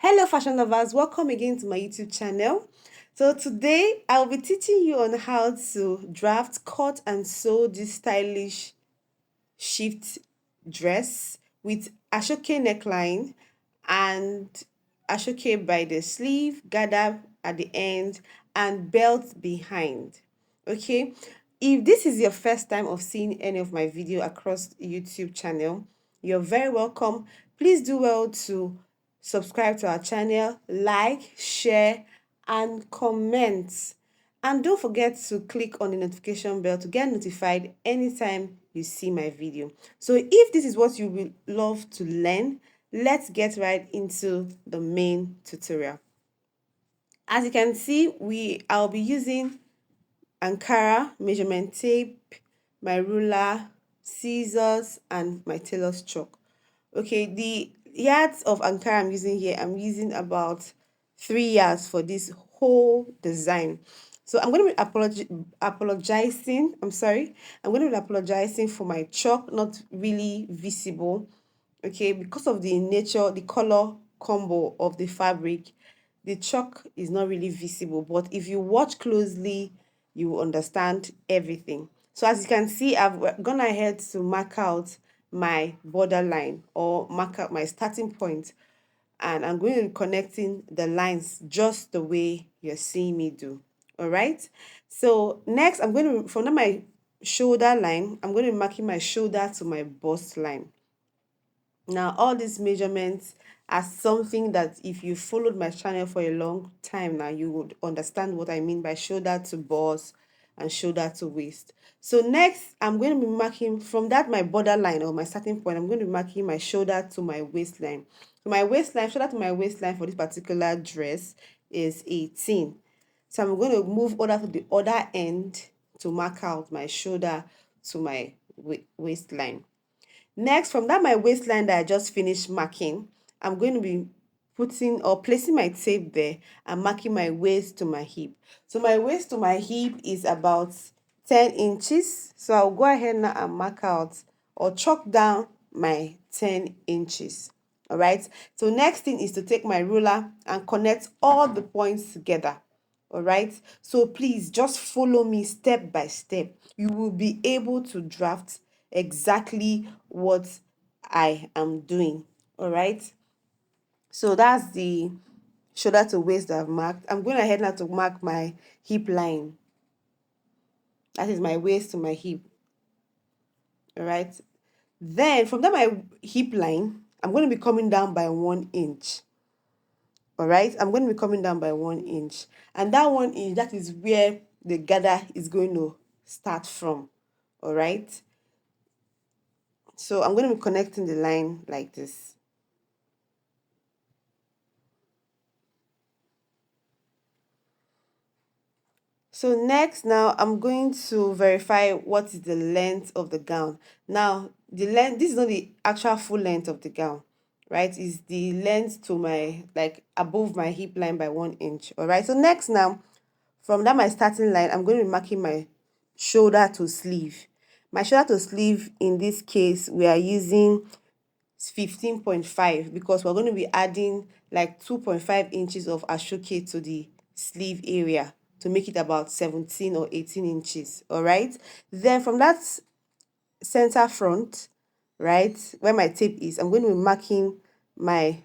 Hello fashion lovers, welcome again to my YouTube channel. So today I'll be teaching you on how to draft, cut and sew this stylish shift dress with Aso-Oke neckline and Aso-Oke by the sleeve, gather at the end and belt behind. Okay, if this is your first time of seeing any of my video across YouTube channel, you're very welcome. Please do well to subscribe to our channel, like, share and comment. And don't forget to click on the notification bell to get notified anytime you see my video. So if this is what you will love to learn, let's get right into the main tutorial. As you can see, I'll be using Ankara measurement tape, my ruler, scissors, and my tailor's chalk. Okay, the yards of Ankara I'm using here, I'm using about 3 yards for this whole design. So I'm going to be apologizing. I'm sorry. I'm going to be apologizing for my chalk not really visible. Okay, because of the nature, the color combo of the fabric, the chalk is not really visible. But if you watch closely, you will understand everything. So as you can see, I've gone ahead to mark out my borderline or mark out my starting point, and I'm going to be connecting the lines just the way you're seeing me do. All right. So next, I'm going to, from my shoulder line, I'm going to be marking my shoulder to my bust line. Now, all these measurements are something that if you followed my channel for a long time now, you would understand what I mean by shoulder to bust and shoulder to waist. So next, I'm going to be marking from that my borderline or my starting point, I'm going to be marking my shoulder to my waistline. So my waistline, shoulder to my waistline for this particular dress is 18. So I'm going to move over to the other end to mark out my shoulder to my waistline. Next, from that my waistline that I just finished marking, I'm going to be putting or placing my tape there and marking my waist to my hip. So my waist to my hip is about 10 inches. So I'll go ahead now and mark out or chalk down my 10 inches. All right. So next thing is to take my ruler and connect all the points together. All right. So please just follow me step by step. You will be able to draft exactly what I am doing. All right. So that's the shoulder to waist that I've marked. I'm going ahead now to mark my hip line. That is my waist to my hip. All right. Then from that my hip line, I'm going to be coming down by 1 inch. All right. I'm going to be coming down by 1 inch. And that 1 inch, that is where the gather is going to start from. All right. So I'm going to be connecting the line like this. So next, now I'm going to verify what is the length of the gown. Now, the length, this is not the actual full length of the gown, right? Is the length to my, like above my hip line by 1 inch. All right. So next now, from that my starting line, I'm going to be marking my shoulder to sleeve. My shoulder to sleeve, in this case, we are using 15.5 because we're going to be adding like 2.5 inches of Aso-Oke to the sleeve area to make it about 17 or 18 inches. All right. Then from that center front, right, where my tape is, I'm going to be marking my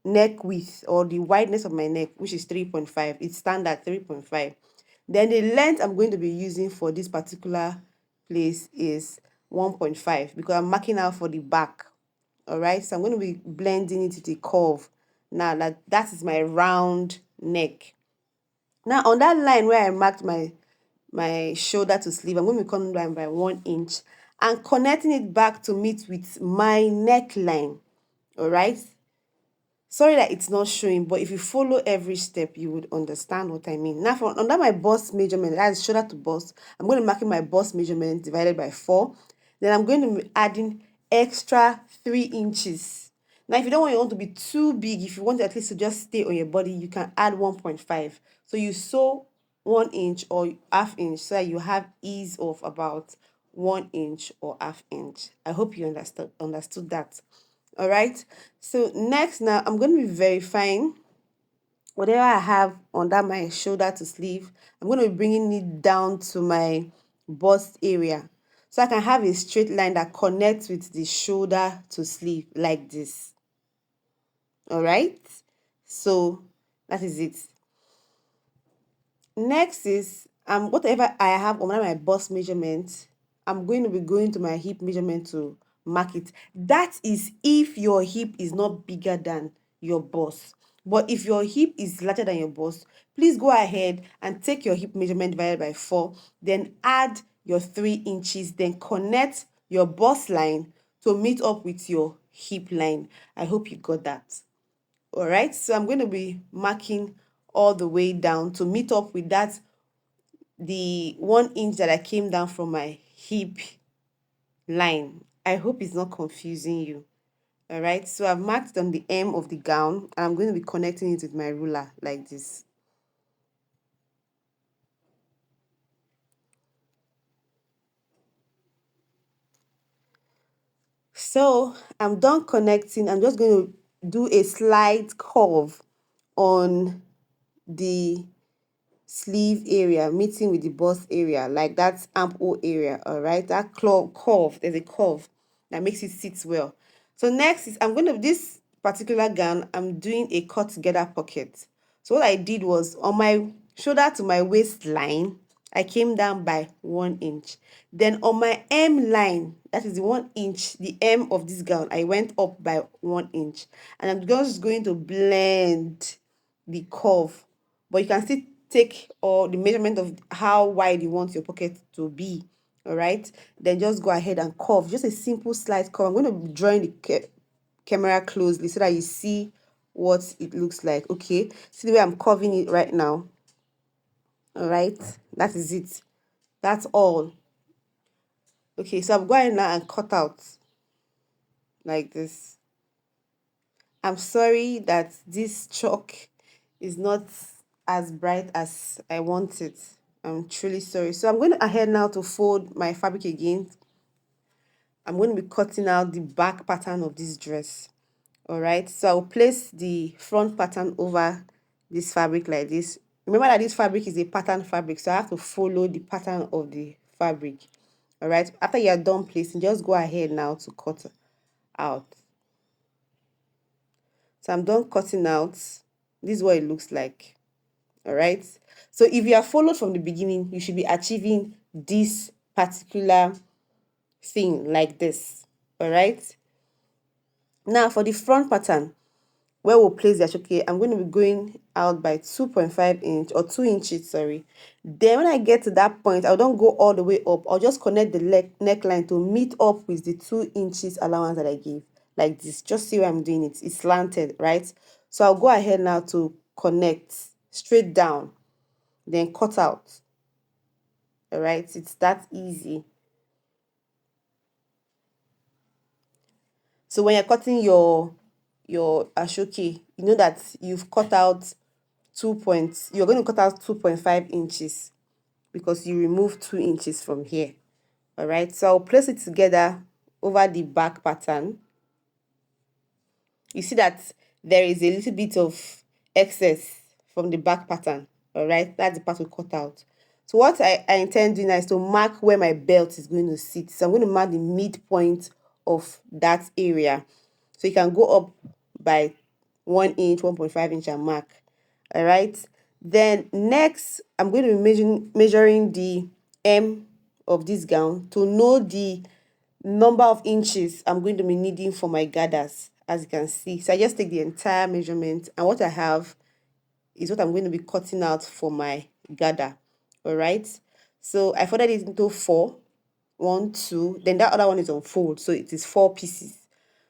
neck width or the wideness of my neck, which is 3.5. It's standard 3.5. Then the length I'm going to be using for this particular place is 1.5 because I'm marking out for the back. All right, so I'm going to be blending it to the curve. Now that is my round neck. Now on that line where I marked my shoulder to sleeve, I'm going to be coming down by 1 inch and connecting it back to meet with my neckline. All right. Sorry that it's not showing, but if you follow every step, you would understand what I mean. Now, from under my bust measurement, that is shoulder to bust, I'm going to mark my bust measurement divided by 4. Then I'm going to be adding extra 3 inches. Now, if you don't want to be too big, if you want at least to just stay on your body, you can add 1.5. So you sew 1 inch or half inch so that you have ease of about 1 inch or half inch. I hope you understood that. All right. So next, now I'm going to be verifying whatever I have under my shoulder to sleeve. I'm going to be bringing it down to my bust area, so I can have a straight line that connects with the shoulder to sleeve like this. All right. So that is it. Next is whatever I have on my bust measurement, I'm going to be going to my hip measurement to mark it. That is if your hip is not bigger than your bust. But if your hip is larger than your bust, please go ahead and take your hip measurement divided by 4, then add your 3 inches, then connect your bust line to meet up with your hip line. I hope you got that. All right, so I'm going to be marking all the way down to meet up with that, the 1 inch that I came down from my hip line. I hope it's not confusing you. All right, so I've marked on the hem of the gown and I'm going to be connecting it with my ruler like this. So I'm done connecting. I'm just going to do a slight curve on the sleeve area meeting with the bust area, like that armhole area. All right, that curve, there's a curve that makes it sit well. So next is I'm going to, this particular gown, I'm doing a cut together pocket. So what I did was on my shoulder to my waistline, I came down by 1 inch. Then on my hem line, that is the 1 inch, the hem of this gown, I went up by 1 inch. And I'm just going to blend the curve, but you can still take or the measurement of how wide you want your pocket to be. All right, then just go ahead and curve, just a simple slight curve. I'm going to be drawing the camera closely so that you see what it looks like. Okay, see the way I'm curving it right now. All right, that is it. That's all. Okay, so I'm going now and cut out like this. I'm sorry that this chalk is not as bright as I want it. I'm truly sorry. So I'm going ahead now to fold my fabric again. I'm going to be cutting out the back pattern of this dress. All right, so I'll place the front pattern over this fabric like this. Remember that this fabric is a pattern fabric, so I have to follow the pattern of the fabric. All right, after you're done placing, just go ahead now to cut out. So I'm done cutting out. This is what it looks like. All right, so if you are followed from the beginning, you should be achieving this particular thing like this. All right, now for the front pattern, where we'll place the Aso-Oke, I'm going to be going out by 2.5 inch or 2 inches, sorry. Then when I get to that point, I don't go all the way up. I'll just connect the neckline to meet up with the 2 inches allowance that I gave, like this. Just see where I'm doing it. It's slanted, right? So I'll go ahead now to connect straight down, then cut out. All right, it's that easy. So when you're cutting your Aso-Oke, you know that you've cut out you're going to cut out 2.5 inches because you remove 2 inches from here. All right, so I'll place it together over the back pattern. You see that there is a little bit of excess from the back pattern. All right, that's the part we cut out. So what I intend doing now is to mark where my belt is going to sit. So I'm going to mark the midpoint of that area. So you can go up by 1 inch, 1.5 inch and mark. All right, then next I'm going to be measuring the hem of this gown to know the number of inches I'm going to be needing for my gathers, as you can see. So I just take the entire measurement, and what I have is what I'm going to be cutting out for my gather. All right, so I folded it into 4, 1, 2, then that other one is on fold, so it is 4 pieces.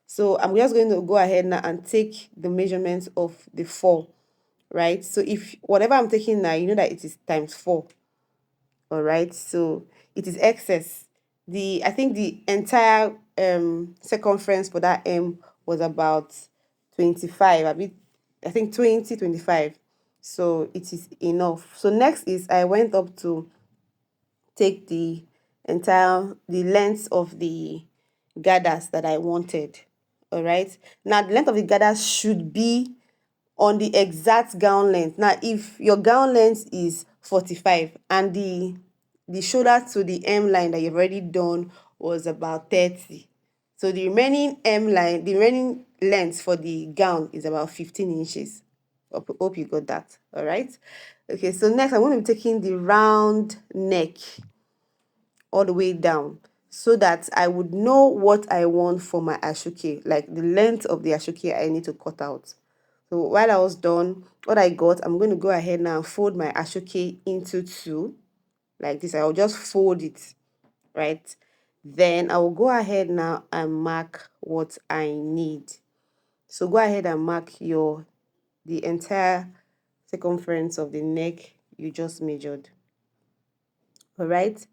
So I'm just going to go ahead now and take the measurements of the 4, right? So if whatever I'm taking now, you know that it is times 4. All right, so it is excess. I think the entire circumference for that M was about 25, a bit, I think 20, 25. So it is enough. So next is I went up to take the length of the gathers that I wanted. All right. Now the length of the gather should be on the exact gown length. Now if your gown length is 45 and the shoulder to the hem line that you've already done was about 30, so the remaining hem line, the remaining length for the gown is about 15 inches. Hope you got that. All right. Okay, so next I'm going to be taking the round neck all the way down so that I would know what I want for my Aso-Oke, like the length of the Aso-Oke I need to cut out. So while I was done, what I got, I'm going to go ahead now and fold my Aso-Oke into two, like this. I'll just fold it, right? Then I will go ahead now and mark what I need. So go ahead and mark the entire circumference of the neck you just measured. All right.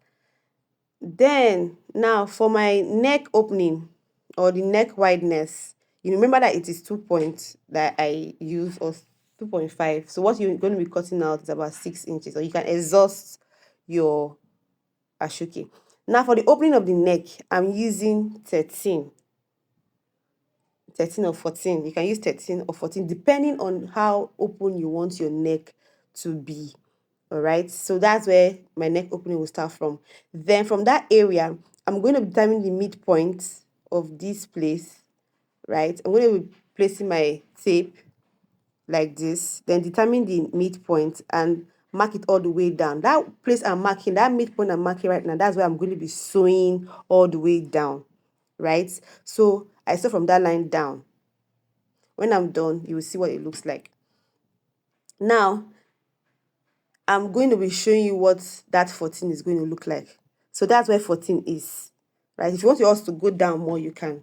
Then now for my neck opening or the neck wideness, you remember that it is 2 points that I use, or 2.5. So what you're going to be cutting out is about 6 inches, or you can exhaust your Aso-Oke. Now for the opening of the neck, I'm using 13 or 14. You can use 13 or 14 depending on how open you want your neck to be. All right, so that's where my neck opening will start from. Then from that area, I'm going to determine the midpoint of this place, right? I'm going to be placing my tape like this, then determine the midpoint and mark it all the way down. That place I'm marking, that midpoint I'm marking right now, that's where I'm going to be sewing all the way down, right? So I start from that line down. When I'm done, you will see what it looks like. Now, I'm going to be showing you what that 14 is going to look like. So that's where 14 is, right? If you want yours to go down more, you can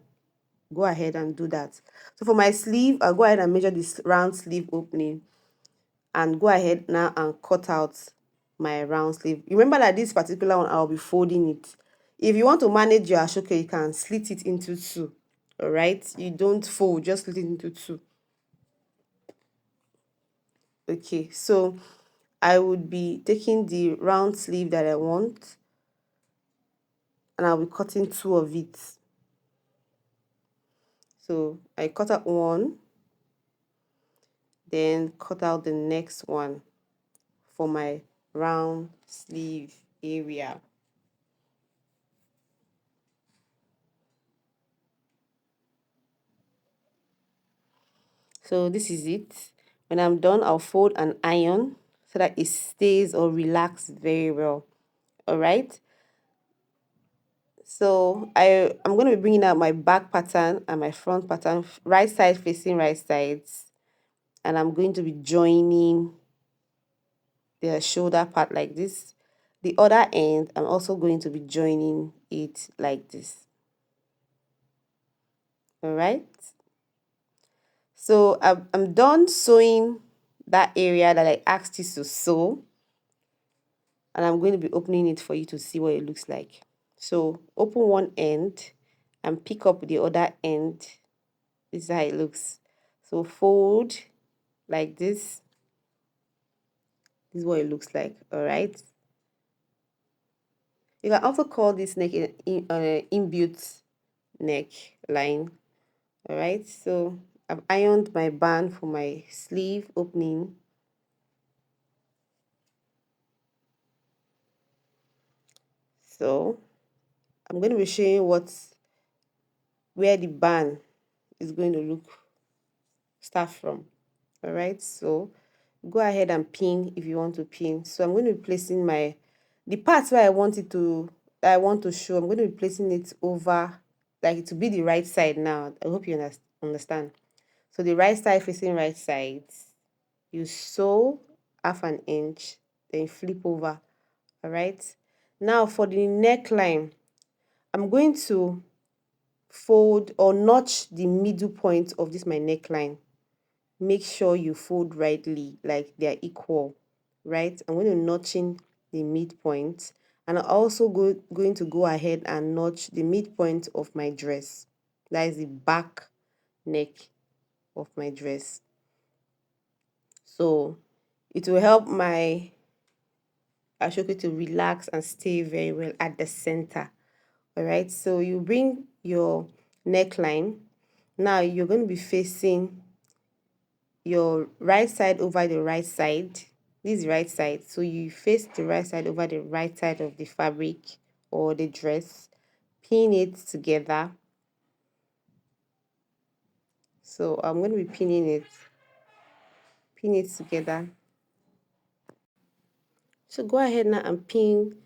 go ahead and do that. So for my sleeve, I'll go ahead and measure this round sleeve opening and go ahead now and cut out my round sleeve. Remember that this particular one, I'll be folding it. If you want to manage your Aso-Oke, you can slit it into two, all right? You don't fold, just split it into two. Okay, so I would be taking the round sleeve that I want and I'll be cutting two of it. So I cut out one, then cut out the next one for my round sleeve area. So this is it. When I'm done, I'll fold and iron so that it stays or relaxes very well. All right. So I'm going to be bringing out my back pattern and my front pattern, right side facing right sides. And I'm going to be joining the shoulder part like this. The other end, I'm also going to be joining it like this. All right. So I'm done sewing that area that I asked you to sew. And I'm going to be opening it for you to see what it looks like. So open one end and pick up the other end. This is how it looks. So fold like this. This is what it looks like. All right. You can also call this neck inbuilt neck line. All right. So I've ironed my band for my sleeve opening. So I'm going to be showing where the band is going to start from. All right, so go ahead and pin if you want to pin. So I'm going to be placing the parts where I want to show. I'm going to be placing it over, like it to be the right side now. I hope you understand. So the right side facing right side, you sew half an inch, then flip over. All right. Now for the neckline, I'm going to fold or notch the middle point of this my neckline. Make sure you fold rightly, like they're equal, right? I'm going to notching the midpoint, and I'm also going to go ahead and notch the midpoint of my dress. That is the back neck of my dress. So it will help my Aso-Oke to relax and stay very well at the center. All right, so you bring your neckline. Now you're going to be facing your right side over the right side. This is right side. So you face the right side over the right side of the fabric or the dress. Pin it together. So I'm going to be pin it together. So go ahead now and pin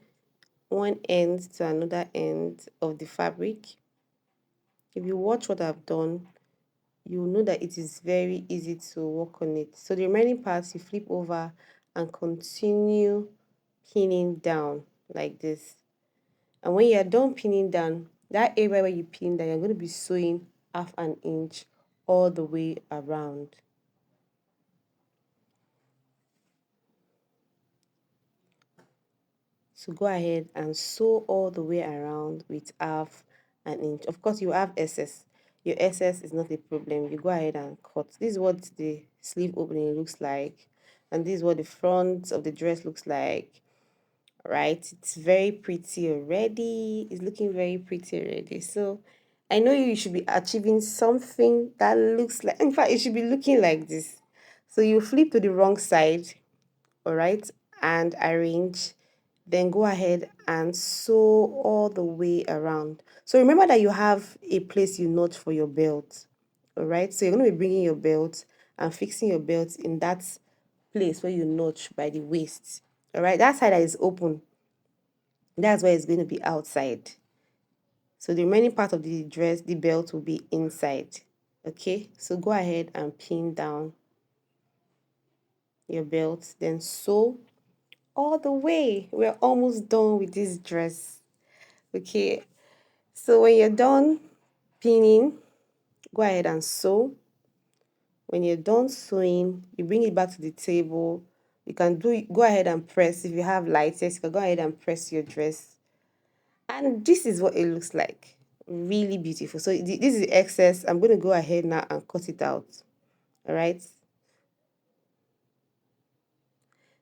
one end to another end of the fabric. If you watch what I've done, you'll know that it is very easy to work on it. So the remaining parts you flip over and continue pinning down like this. And when you're done pinning down, that area where you pin down, you're going to be sewing 1/2 inch all the way around. So go ahead and sew all the way around with 1/2 inch. Of course, you have excess. Your excess is not a problem. You go ahead and cut. This is what the sleeve opening looks like. And this is what the front of the dress looks like. Right? It's very pretty already. It's looking very pretty already. So I know you should be achieving something that looks like, in fact, it should be looking like this. So you flip to the wrong side, all right, and arrange, then go ahead and sew all the way around. So remember that you have a place you notch for your belt, all right. So you're going to be bringing your belt and fixing your belt in that place where you notch by the waist, all right. That side that is open, that's where it's going to be outside. So the remaining part of the dress, the belt, will be inside. Okay, so go ahead and pin down your belt, then sew all the way. We're almost done with this dress. Okay, so when you're done pinning, go ahead and sew. When you're done sewing, you bring it back to the table. You can go ahead and press. If you have lighters, you can go ahead and press your dress. And this is what it looks like. Really beautiful. So this is the excess. I'm going to go ahead now and cut it out. All right.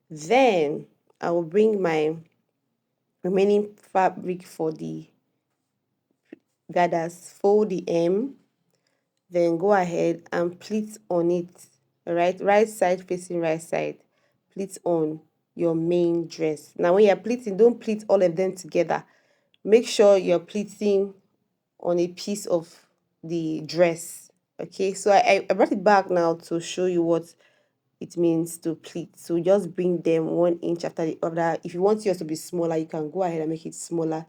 Then I will bring my remaining fabric for the gathers, fold the hem, then go ahead and pleat on it. All right side facing right side, pleat on your main dress. Now when you're pleating, don't pleat all of them together. Make sure you're pleating on a piece of the dress. Okay, so I brought it back now to show you what it means to pleat. So just bring them 1 inch after the other. If you want yours to be smaller, you can go ahead and make it smaller.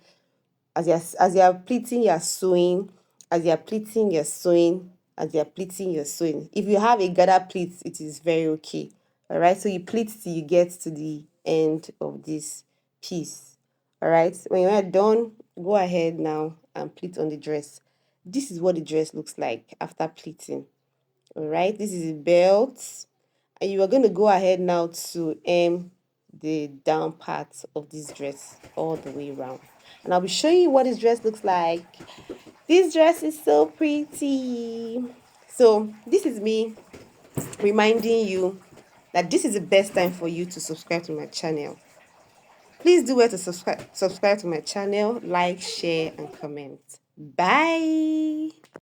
As you're pleating, you're sewing. As you're pleating, you're sewing. As you're pleating, you're sewing. If you have a gather pleat, it is very okay. All right, so you pleat till you get to the end of this piece. All right, when you're done, go ahead now and pleat on the dress. This is what the dress looks like after pleating. All right, this is the belt, and you are going to go ahead now to hem the down part of this dress all the way around, and I'll be showing you what this dress looks like. This dress is so pretty. So this is me reminding you that this is the best time for you to subscribe to my channel. Please do well to subscribe to my channel, like, share, and comment. Bye.